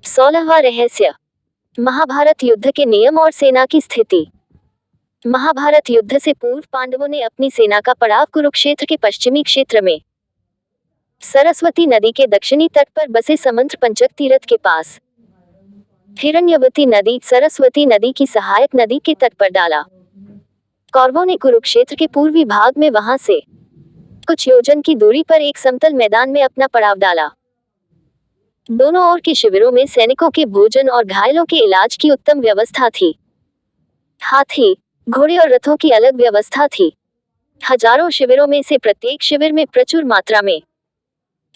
16वां रहस्य। महाभारत युद्ध के नियम और सेना की स्थिति। महाभारत युद्ध से पूर्व पांडवों ने अपनी सेना का पड़ाव कुरुक्षेत्र के पश्चिमी क्षेत्र में सरस्वती नदी के दक्षिणी तट पर बसे समंत्र पंचक तीर्थ के पास हिरण्यवती नदी सरस्वती नदी की सहायक नदी के तट पर डाला। कौरवों ने कुरुक्षेत्र के पूर्वी भाग में वहां से कुछ योजन की दूरी पर एक समतल मैदान में अपना पड़ाव डाला। दोनों ओर के शिविरों में सैनिकों के भोजन और घायलों के इलाज की उत्तम व्यवस्था थी। हाथी, घोड़े और रथों की अलग व्यवस्था थी। हजारों शिविरों में से प्रत्येक शिविर में प्रचुर मात्रा में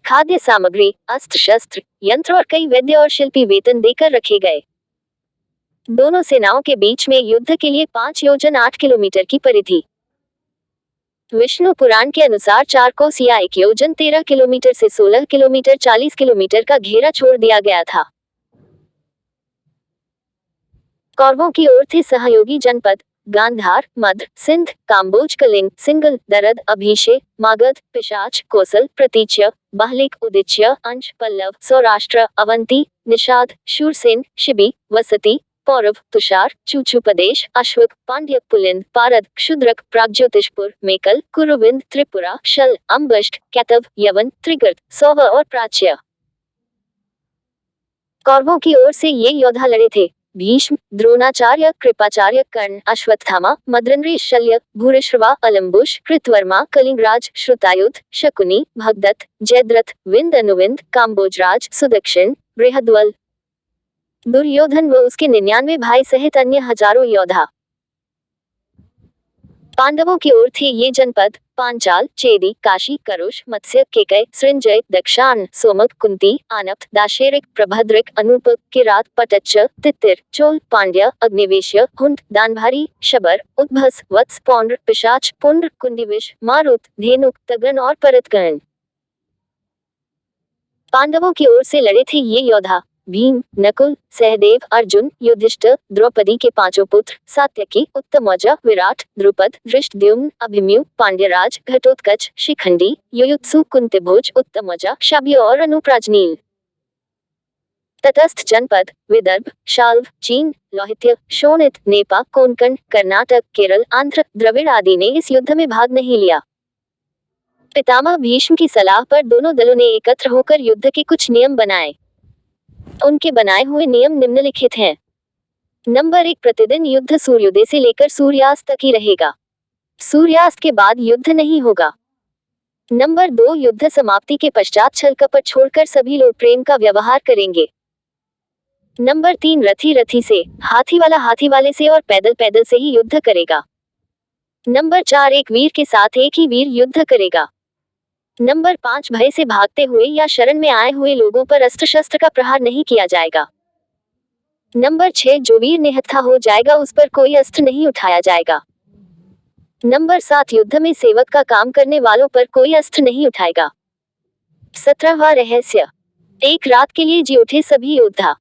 खाद्य सामग्री, अस्त्र शस्त्र, यंत्र और कई वैद्य और शिल्पी वेतन देकर रखे गए। दोनों सेनाओं के बीच में युद्ध के लिए 5 योजन 8 किलोमीटर की परिधि। विष्णु पुराण के अनुसार 4 कोस या 1 योजन 13 किलोमीटर से 16 किलोमीटर 40 किलोमीटर का घेरा छोड़ दिया गया था। कौरवों की ओर थे सहयोगी जनपद गांधार, मध्य, सिंध, काम्बोज, कलिंग, सिंगल, दरद, अभिषेक, मागध, पिशाच, कोसल, प्रतीच्य, बाहलिक, उदिच्य, अंश, पल्लव, सौराष्ट्र, अवंती, निषाद, शूरसेन, शिबी, वसती, पौरव, तुषार, चूचुपदेश, अश्वक, पांड्य, पुलिंद, पारद, क्षुद्रक, प्राग्ज्योतिषपुर, मेकल, कुरुविंद, त्रिपुरा, शल, अम्बष्ट, कैतव, यवन, त्रिगर्त, सौव और प्राच्य। कौरवों की ओर से ये योद्धा लड़े थे भीष्म, द्रोणाचार्य, कृपाचार्य, कर्ण, अश्वत्थामा, मद्रनरेश, शल्य, भूरिश्रवा, अलम्बुश, कृतवर्मा, कलिंगराज, श्रुतायुध, शकुनी, भगदत्त, जयद्रथ, विंद, अनुविंद, काम्बोजराज, सुदक्षिण, बृहद्वल, दुर्योधन व उसके 99 भाई सहित अन्य हजारों योद्धा। पांडवों की ओर थे ये जनपद पांचाल, चेदी, काशी, करुष, मत्स्य, केकय, सृंजय, दक्षाण, सोमक, कुंती, आनप्त, दाशेरिक, प्रभद्रिक, अनूप, किरात, पटच्च, तित्तिर, चोल, पांड्य, अग्निवेश्य, हुंड, दानभारी, शबर, उद्भस, वत्स, पौंड्र, पिशाच, पुंड्र, कुंडिविश, मारुत, धेनुक, तगन और परतगण। पांडवों की ओर से लड़े थे ये योद्धा भीम, नकुल, सहदेव, अर्जुन, युधिष्ठिर, द्रौपदी के 5 पुत्र सात्यकी, उत्तमौजा, विराट, द्रुपद, धृष्टद्युम्न, अभिमन्यु, पांड्यराज, घटोत्कच, शिखंडी, युयुत्सु, कुंतीभोज, उत्तमौजा, शाब्य और अनुप्राजनील। तटस्थ जनपद विदर्भ, शाल्व, चीन, लोहित्य, शोणित, नेपा, कोंकण, कर्नाटक, केरल, आंध्र, द्रविड़ आदि ने इस युद्ध में भाग नहीं लिया। पितामह भीष्म की सलाह पर दोनों दलों ने एकत्र होकर युद्ध के कुछ नियम बनाए। उनके बनाए हुए नियम निम्नलिखित हैं। नंबर 1, प्रतिदिन युद्ध सूर्योदय से लेकर सूर्यास्त तक ही रहेगा। सूर्यास्त के बाद युद्ध नहीं होगा। नंबर 2, युद्ध समाप्ति के पश्चात छल कपट छोड़कर सभी लोग प्रेम का व्यवहार करेंगे। नंबर 3, रथी रथी से, हाथी वाला हाथी वाले से और पैदल पैदल से ही युद्ध करेगा। नंबर 4, एक वीर के साथ एक ही वीर युद्ध करेगा। नंबर 5, भय से भागते हुए या शरण में आए हुए लोगों पर अस्त्र शस्त्र का प्रहार नहीं किया जाएगा। नंबर 6, जो वीर निहत्था हो जाएगा उस पर कोई अस्त्र नहीं उठाया जाएगा। नंबर 7, युद्ध में सेवक का काम करने वालों पर कोई अस्त्र नहीं उठाएगा। 17वां रहस्य। एक रात के लिए जी उठे सभी योद्धा।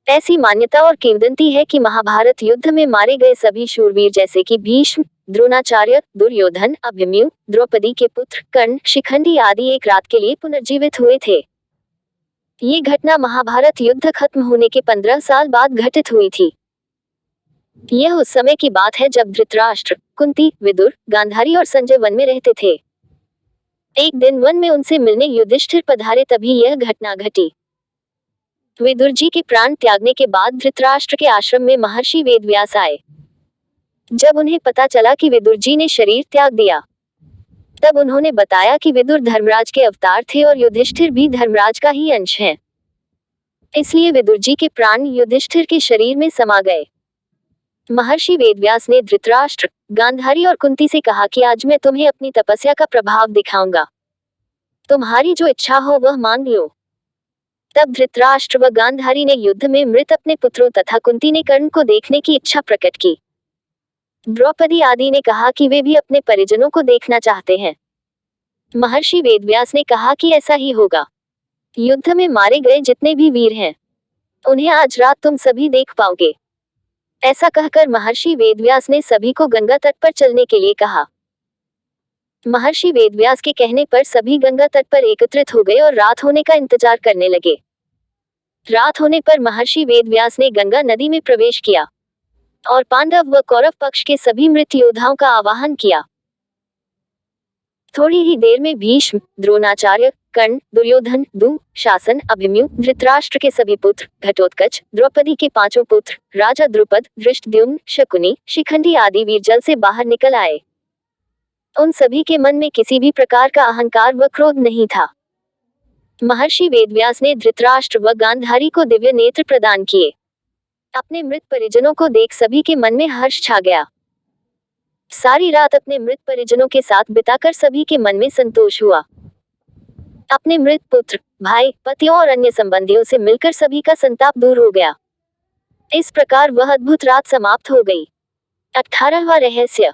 ऐसी मान्यता और किंवदंती है कि महाभारत युद्ध में मारे गए सभी शूरवीर जैसे कि भीष्म, द्रोणाचार्य, दुर्योधन, अभिमन्यु, द्रौपदी के पुत्र, कर्ण, शिखंडी आदि एक रात के लिए पुनर्जीवित हुए थे। ये घटना महाभारत युद्ध खत्म होने के 15 साल बाद घटित हुई थी। यह उस समय की बात है जब धृतराष्ट्र, कुंती, विदुर, गांधारी और संजय वन में रहते थे। एक दिन वन में उनसे मिलने युधिष्ठिर पधारे तभी यह घटना घटी। विदुर जी के प्राण त्यागने के बाद धृतराष्ट्र के आश्रम में महर्षि वेदव्यास आए। जब उन्हें पता चला कि विदुर जी ने शरीर त्याग दिया, तब उन्होंने बताया कि विदुर धर्मराज के अवतार थे और युधिष्ठिर भी धर्मराज का ही अंश हैं। इसलिए विदुर जी के प्राण युधिष्ठिर के शरीर में समा गए। महर्षि वेदव्यास ने धृतराष्ट्र, गांधारी और कुंती से कहा कि आज मैं तुम्हें अपनी तपस्या का प्रभाव दिखाऊंगा। तुम्हारी जो इच्छा हो वह मांग लो। तब धृतराष्ट्र व गांधारी ने युद्ध में मृत अपने पुत्रों तथा कुंती ने कर्ण को देखने की इच्छा प्रकट की। द्रौपदी आदि ने कहा कि वे भी अपने परिजनों को देखना चाहते हैं। महर्षि वेदव्यास ने कहा कि ऐसा ही होगा। युद्ध में मारे गए जितने भी वीर हैं, उन्हें आज रात तुम सभी देख पाओगे। ऐसा कहकर महर्षि वेदव्यास ने सभी को गंगा तट पर चलने के लिए कहा। महर्षि वेदव्यास के कहने पर सभी गंगा तट पर एकत्रित हो गए और रात होने का इंतजार करने लगे। रात होने पर महर्षि वेदव्यास ने गंगा नदी में प्रवेश किया और पांडव व कौरव पक्ष के सभी मृत योद्धाओं का आवाहन किया। थोड़ी ही देर में भीष्म, द्रोणाचार्य, कर्ण, दुर्योधन, दुःशासन, अभिमन्यु, धृतराष्ट्र के सभी पुत्र, घटोत्कच, द्रौपदी के 5 पुत्र, राजा द्रुपद, धृष्टद्युम्न, शकुनी, शिखंडी आदि वीर जल से बाहर निकल आए। उन सभी के मन में किसी भी प्रकार का अहंकार व क्रोध नहीं था। महर्षि वेदव्यास ने धृतराष्ट्र व गांधारी को दिव्य नेत्र प्रदान किए। अपने मृत परिजनों को देख सभी के मन में हर्ष छा गया। सारी रात अपने मृत परिजनों के साथ बिताकर सभी के मन में संतोष हुआ। अपने मृत पुत्र, भाई, पतियों और अन्य संबंधियों से मिलकर सभी का संताप दूर हो गया। इस प्रकार वह अद्भुत रात समाप्त हो गई। 18वां रहस्य।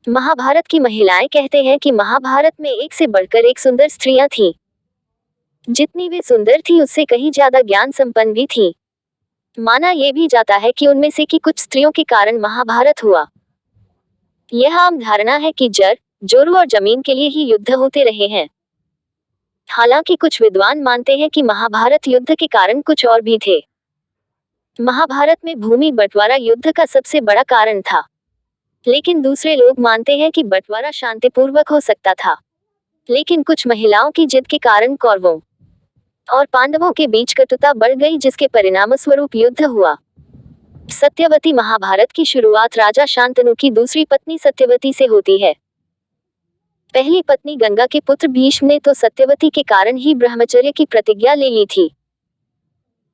महाभारत की महिलाएं कहते हैं कि महाभारत में एक से बढ़कर एक सुंदर स्त्रियां थीं। जितनी वे सुंदर थी उससे कहीं ज्यादा ज्ञान संपन्न भी थी। माना यह भी जाता है कि उनमें से की कुछ स्त्रियों के कारण महाभारत हुआ। यह आम धारणा है कि जर, जोरू और जमीन के लिए ही युद्ध होते रहे हैं। हालांकि कुछ विद्वान मानते हैं कि महाभारत युद्ध के कारण कुछ और भी थे। महाभारत में भूमि बंटवारा युद्ध का सबसे बड़ा कारण था, लेकिन दूसरे लोग मानते हैं कि बंटवारा शांतिपूर्वक हो सकता था। लेकिन कुछ महिलाओं की जिद के कारण कौरवों और पांडवों के बीच कटुता बढ़ गई, जिसके परिणामस्वरूप युद्ध हुआ। सत्यवती। महाभारत की शुरुआत राजा शांतनु की दूसरी पत्नी सत्यवती से होती है। पहली पत्नी गंगा के पुत्र भीष्म ने तो सत्यवती के कारण ही ब्रह्मचर्य की प्रतिज्ञा ले ली थी,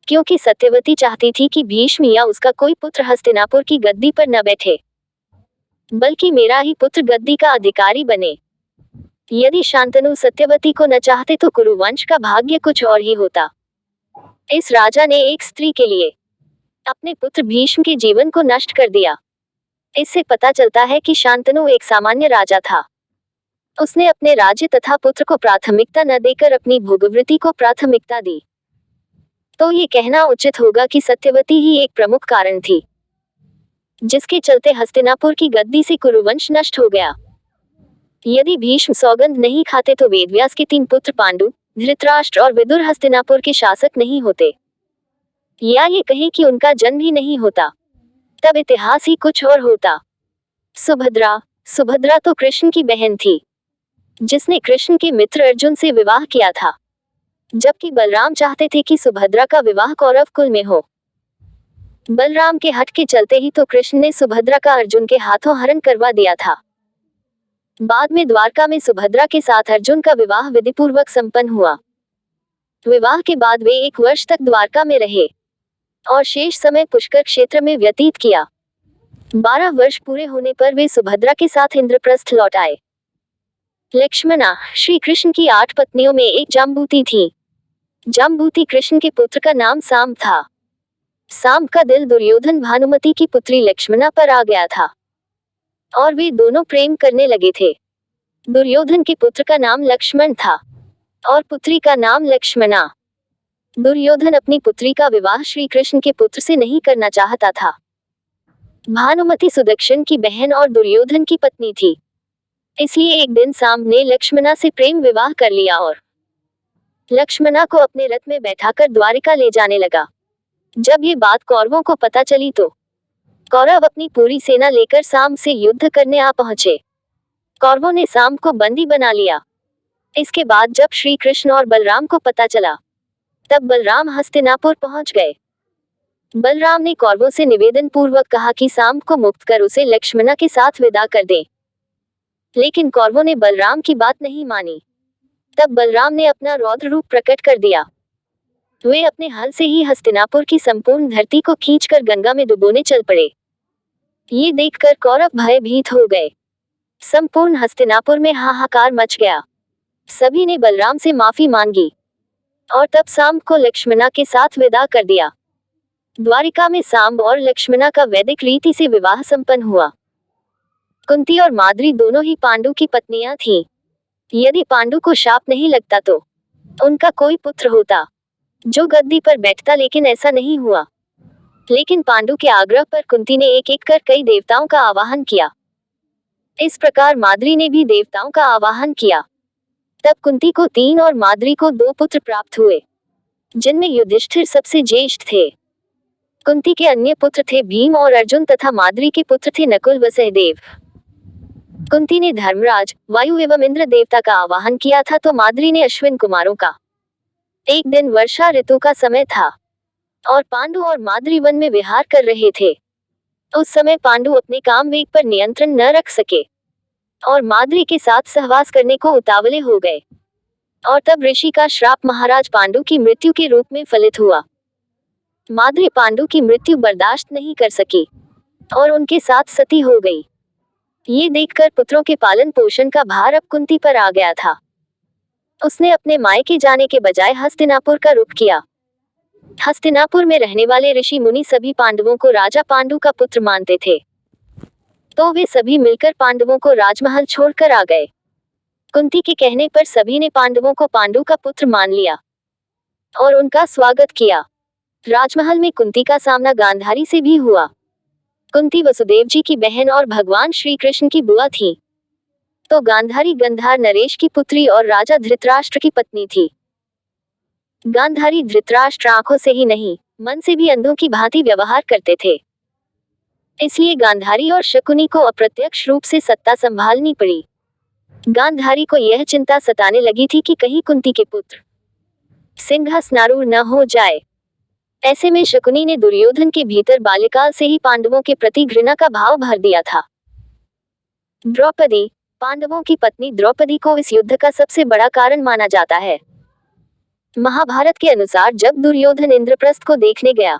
क्योंकि सत्यवती चाहती थी कि भीष्म या उसका कोई पुत्र हस्तिनापुर की गद्दी पर न बैठे, बल्कि मेरा ही पुत्र गद्दी का अधिकारी बने। यदि शांतनु सत्यवती को न चाहते तो कुरुवंश का भाग्य कुछ और ही होता। इस राजा ने एक स्त्री के लिए अपने पुत्र भीष्म के जीवन को नष्ट कर दिया। इससे पता चलता है कि शांतनु एक सामान्य राजा था। उसने अपने राज्य तथा पुत्र को प्राथमिकता न देकर अपनी भोगवृत्ति को प्राथमिकता दी। तो ये कहना उचित होगा कि सत्यवती ही एक प्रमुख कारण थी, जिसके चलते हस्तिनापुर की गद्दी से कुरुवंश नष्ट हो गया। यदि भीष्म सौगंध नहीं खाते तो वेदव्यास के 3 पुत्र पांडु, धृतराष्ट्र और विदुर हस्तिनापुर के शासक नहीं होते, या ये कहें कि उनका जन्म ही नहीं होता। तब इतिहास ही कुछ और होता। सुभद्रा तो कृष्ण की बहन थी, जिसने कृष्ण के मित्र अर्जुन से विवाह किया था, जबकि बलराम चाहते थे कि सुभद्रा का विवाह कौरव कुल में हो। बलराम के हठ के चलते ही तो कृष्ण ने सुभद्रा का अर्जुन के हाथों हरण करवा दिया था। बाद में द्वारका में सुभद्रा के साथ अर्जुन का विवाह विधिपूर्वक संपन्न हुआ। विवाह के बाद वे 1 वर्ष तक द्वारका में रहे और शेष समय पुष्कर क्षेत्र में व्यतीत किया। 12 वर्ष पूरे होने पर वे सुभद्रा के साथ इंद्रप्रस्थ लौट आए। लक्ष्मणा। श्री कृष्ण की 8 पत्नियों में एक जाम्बूती थी। जाम्बूती कृष्ण के पुत्र का नाम सांब था। सांब का दिल दुर्योधन भानुमति की पुत्री लक्ष्मणा पर आ गया था और वे दोनों प्रेम करने लगे थे। दुर्योधन के पुत्र का नाम लक्ष्मण था और पुत्री का नाम लक्ष्मणा। दुर्योधन अपनी पुत्री का विवाह श्री कृष्ण के पुत्र से नहीं करना चाहता था। भानुमति सुदक्षिण की बहन और दुर्योधन की पत्नी थी, इसलिए एक दिन सांब ने लक्ष्मणा से प्रेम विवाह कर लिया और लक्ष्मणा को अपने रथ में बैठाकर द्वारिका ले जाने लगा। जब ये बात कौरवों को पता चली तो कौरव अपनी पूरी सेना लेकर सांब से युद्ध करने आ पहुंचे। कौरवों ने सांब को बंदी बना लिया। इसके बाद जब श्री कृष्ण और बलराम को पता चला, तब बलराम हस्तिनापुर पहुंच गए। बलराम ने कौरवों से निवेदन पूर्वक कहा कि सांब को मुक्त कर उसे लक्ष्मणा के साथ विदा कर दें, लेकिन कौरवों ने बलराम की बात नहीं मानी। तब बलराम ने अपना रौद्र रूप प्रकट कर दिया। वे अपने हल से ही हस्तिनापुर की संपूर्ण धरती को खींचकर गंगा में डुबोने चल पड़े। ये देखकर कौरव भयभीत हो गए। संपूर्ण हस्तिनापुर में हाहाकार मच गया। सभी ने बलराम से माफी मांगी और तब सांब को लक्ष्मणा के साथ विदा कर दिया। द्वारिका में सांब और लक्ष्मणा का वैदिक रीति से विवाह संपन्न हुआ। कुंती और माद्री दोनों ही पांडु की पत्नियां थीं। यदि पांडु को शाप नहीं लगता तो उनका कोई पुत्र होता जो गद्दी पर बैठता, लेकिन ऐसा नहीं हुआ। लेकिन पांडु के आग्रह पर कुंती ने एक एक कर कई देवताओं का आवाहन किया। इस प्रकार माद्री ने भी देवताओं का आवाहन किया। तब कुंती को 3 और माद्री को 2 पुत्र प्राप्त हुए। जिनमें युधिष्ठिर सबसे ज्येष्ठ थे। कुंती के अन्य पुत्र थे भीम और अर्जुन तथा माद्री के पुत्र थे नकुल व सहदेव। कुंती ने धर्मराज, वायु एवं इंद्र देवता का आवाहन किया था तो माद्री ने अश्विन कुमारों का। एक दिन वर्षा ऋतु का समय था और पांडु और माद्री वन में विहार कर रहे थे। उस समय पांडु अपने काम वेग पर नियंत्रण न रख सके और माद्री के साथ सहवास करने को उतावले हो गए। और तब ऋषि का श्राप महाराज पांडु की मृत्यु के रूप में फलित हुआ। माद्री पांडु की मृत्यु बर्दाश्त नहीं कर सकी और उनके साथ सती हो गई। ये देखकर पुत्रों के पालन पोषण का भार अब कुंती पर आ गया था। उसने अपने मायके जाने के बजाय हस्तिनापुर का रुख किया। हस्तिनापुर में रहने वाले ऋषि मुनि सभी पांडवों को राजा पांडु का पुत्र मानते थे, तो वे सभी मिलकर पांडवों को राजमहल छोड़कर आ गए। कुंती के कहने पर सभी ने पांडवों को पांडु का पुत्र मान लिया और उनका स्वागत किया। राजमहल में कुंती का सामना गांधारी से भी हुआ। कुंती वसुदेव जी की बहन और भगवान श्री कृष्ण की बुआ थी, तो गांधारी गंधार नरेश की पुत्री और राजा धृतराष्ट्र की पत्नी थी। गांधारी धृतराष्ट्र आंखों से ही नहीं, मन से भी अंधों की भांति व्यवहार करते थे। इसलिए गांधारी और शकुनी को अप्रत्यक्ष रूप से सत्ता संभालनी पड़ी। गांधारी को यह चिंता सताने लगी थी कि कहीं कुंती के पुत्र सिंहासनारूढ़ न हो जाए। ऐसे में शकुनी ने दुर्योधन के भीतर बाल्यकाल से ही पांडवों के प्रति घृणा का भाव भर दिया था। द्रौपदी, पांडवों की पत्नी द्रौपदी को इस युद्ध का सबसे बड़ा कारण माना जाता है। महाभारत के अनुसार जब दुर्योधन इंद्रप्रस्थ को देखने गया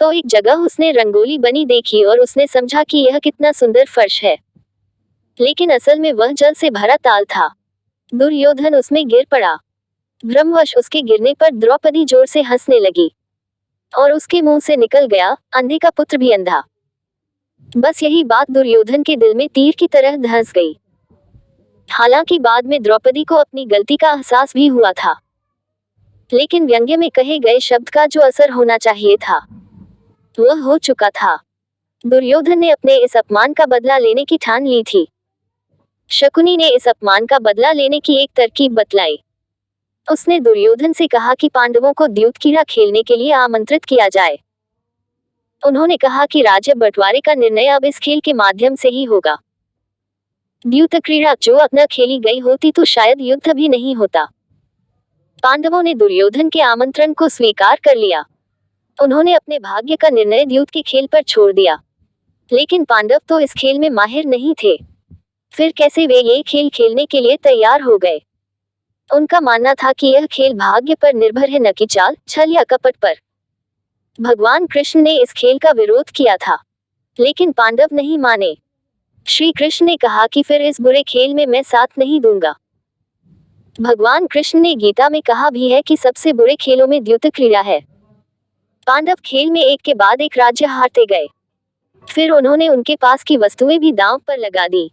तो एक जगह उसने रंगोली बनी देखी और उसने समझा कि यह कितना सुंदर फर्श है, लेकिन असल में वह जल से भरा ताल था। दुर्योधन उसमें गिर पड़ा। भ्रमवश उसके गिरने पर द्रौपदी जोर से हंसने लगी और उसके मुंह से निकल गया, अंधे का पुत्र भी अंधा। बस यही बात दुर्योधन के दिल में तीर की तरह धंस गई। हालांकि बाद में द्रौपदी को अपनी गलती का एहसास भी हुआ था, लेकिन व्यंग्य में कहे गए शब्द का जो असर होना चाहिए था वह हो चुका था। दुर्योधन ने अपने इस अपमान का बदला लेने की ठान ली थी। शकुनी ने इस अपमान का बदला लेने की एक तरकीब बतलाई। उसने दुर्योधन से कहा कि पांडवों को द्यूतक्रीड़ा खेलने के लिए आमंत्रित किया जाए। उन्होंने कहा कि राज्य बंटवारे का निर्णय अब इस खेल के माध्यम से ही होगा। द्यूतक्रीड़ा जो अब न खेली गई होती तो शायद युद्ध भी नहीं होता। पांडवों ने दुर्योधन के आमंत्रण को स्वीकार कर लिया। उन्होंने अपने भाग्य का निर्णय द्यूत के खेल पर छोड़ दिया, लेकिन पांडव तो इस खेल में माहिर नहीं थे। फिर कैसे वे ये खेल खेलने के लिए तैयार हो गए? उनका मानना था कि यह खेल भाग्य पर निर्भर है, न कि चाल, छल या कपट पर। भगवान कृष्ण ने इस खेल का विरोध किया था, लेकिन पांडव नहीं माने। श्री कृष्ण ने कहा कि फिर इस बुरे खेल में मैं साथ नहीं दूंगा। भगवान कृष्ण ने गीता में कहा भी है कि सबसे बुरे खेलों में द्यूतक्रीड़ा है। पांडव खेल में एक के बाद एक राज्य हारते गए। फिर उन्होंने उनके पास की वस्तुएं भी दांव पर लगा दी।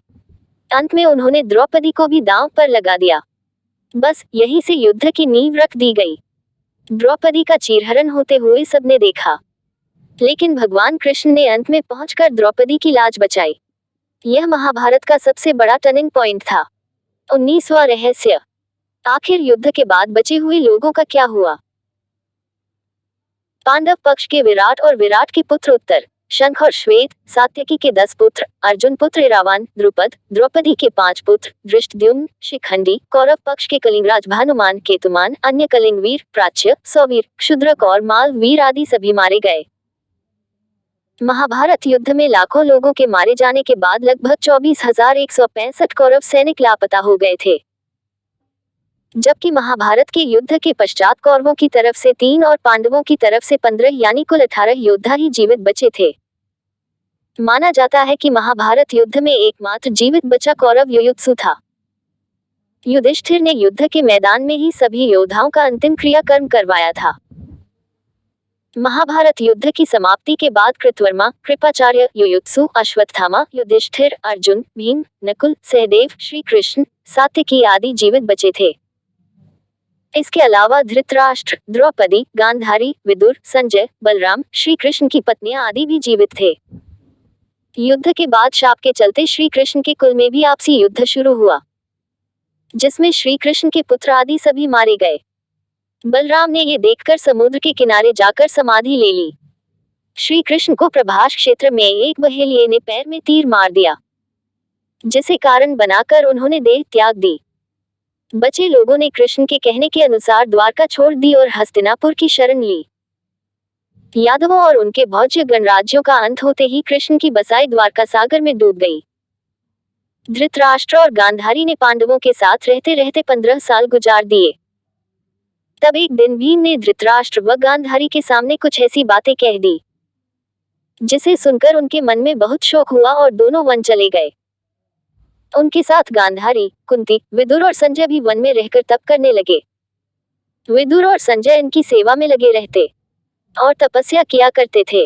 अंत में उन्होंने द्रौपदी को भी दांव पर लगा दिया। बस यहीं से युद्ध की नींव रख दी गई। द्रौपदी का चीरहरण होते हुए सबने देखा, लेकिन भगवान कृष्ण ने अंत में पहुंचकर द्रौपदी की लाज बचाई। यह महाभारत का सबसे बड़ा टर्निंग पॉइंट था। 19वां रहस्य, आखिर युद्ध के बाद बचे हुए लोगों का क्या हुआ? पांडव पक्ष के विराट और विराट के पुत्र उत्तर, शंख और श्वेत, सात्यकी के 10 पुत्र, अर्जुन पुत्र इरावान, द्रुपद, द्रौपदी के 5 पुत्र, धृष्टद्युम्न, शिखंडी, कौरव पक्ष के कलिंगराज भानुमान, केतुमान, अन्य कलिंगवीर, प्राच्य, सौवीर, क्षुद्रक और मालवीर आदि सभी मारे गए। महाभारत युद्ध में लाखों लोगों के मारे जाने के बाद लगभग 24,165 कौरव सैनिक लापता हो गए थे, जबकि महाभारत के युद्ध के पश्चात कौरवों की तरफ से 3 और पांडवों की तरफ से 15 यानी कुल 18 योद्धा ही जीवित बचे थे। माना जाता है कि महाभारत युद्ध में एकमात्र जीवित बचा कौरव युयुत्सु था। युधिष्ठिर ने युद्ध के मैदान में ही सभी योद्धाओं का अंतिम क्रियाकर्म करवाया था। महाभारत युद्ध की समाप्ति के बाद कृतवर्मा, कृपाचार्य, युयुत्सु, अश्वत्थामा, युधिष्ठिर, अर्जुन, भीम, नकुल, सहदेव, श्री कृष्ण, सात्यकी आदि जीवित बचे थे। इसके अलावा धृतराष्ट्र, द्रौपदी, गांधारी, विदुर, संजय, बलराम, श्री कृष्ण की पत्नियां आदि भी जीवित थे। युद्ध के बाद शाप के चलते श्री कृष्ण के कुल में भी आपसी युद्ध शुरू हुआ, जिसमें श्री कृष्ण के पुत्र आदि सभी मारे गए। बलराम ने ये देखकर समुद्र के किनारे जाकर समाधि ले ली। श्री कृष्ण को प्रभास क्षेत्र में एक बहेलिये ने पैर में तीर मार दिया, जिसे कारण बनाकर उन्होंने देह त्याग दी। बचे लोगों ने कृष्ण के कहने के अनुसार द्वारका छोड़ दी और हस्तिनापुर की शरण ली। यादवों और उनके भौज्य गणराज्यों का अंत होते ही कृष्ण की बसाई द्वारका सागर में डूब गई। धृतराष्ट्र और गांधारी ने पांडवों के साथ रहते रहते 15 साल गुजार दिए। तब एक दिन भीम ने धृतराष्ट्र व गांधारी के सामने कुछ ऐसी बातें कह दी, जिसे सुनकर उनके मन में बहुत शोक हुआ और दोनों वन चले गए। उनके साथ गांधारी, कुंती, विदुर और संजय भी वन में रहकर तप करने लगे। विदुर और संजय इनकी सेवा में लगे रहते और तपस्या किया करते थे।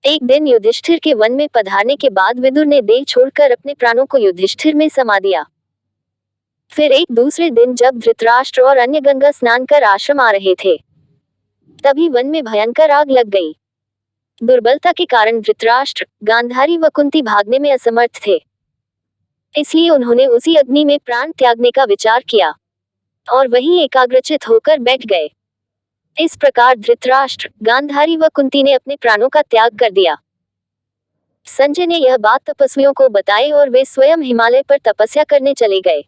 एक दिन युधिष्ठिर के वन में पधारने के बाद विदुर ने देह छोड़कर अपने प्राणों को युधिष्ठिर में समा दिया। फिर एक दूसरे दिन जब धृतराष्ट्र और अन्य गंगा स्नान कर आश्रम आ रहे थे, तभी वन में भयंकर आग लग गई। दुर्बलता के कारण धृतराष्ट्र, गांधारी व कुंती भागने में असमर्थ थे, इसलिए उन्होंने उसी अग्नि में प्राण त्यागने का विचार किया और वहीं एकाग्रचित होकर बैठ गए। इस प्रकार धृतराष्ट्र, गांधारी व कुंती ने अपने प्राणों का त्याग कर दिया। संजय ने यह बात तपस्वियों को बताई और वे स्वयं हिमालय पर तपस्या करने चले गए।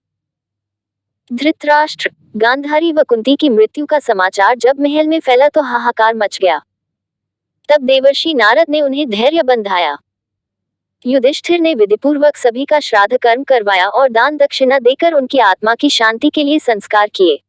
धृतराष्ट्र, गांधारी व कुंती की मृत्यु का समाचार जब महल में फैला तो हाहाकार मच गया। तब देवर्षि नारद ने उन्हें धैर्य बंधाया। युधिष्ठिर ने विधिपूर्वक सभी का श्राद्ध कर्म करवाया और दान दक्षिणा देकर उनकी आत्मा की शांति के लिए संस्कार किए।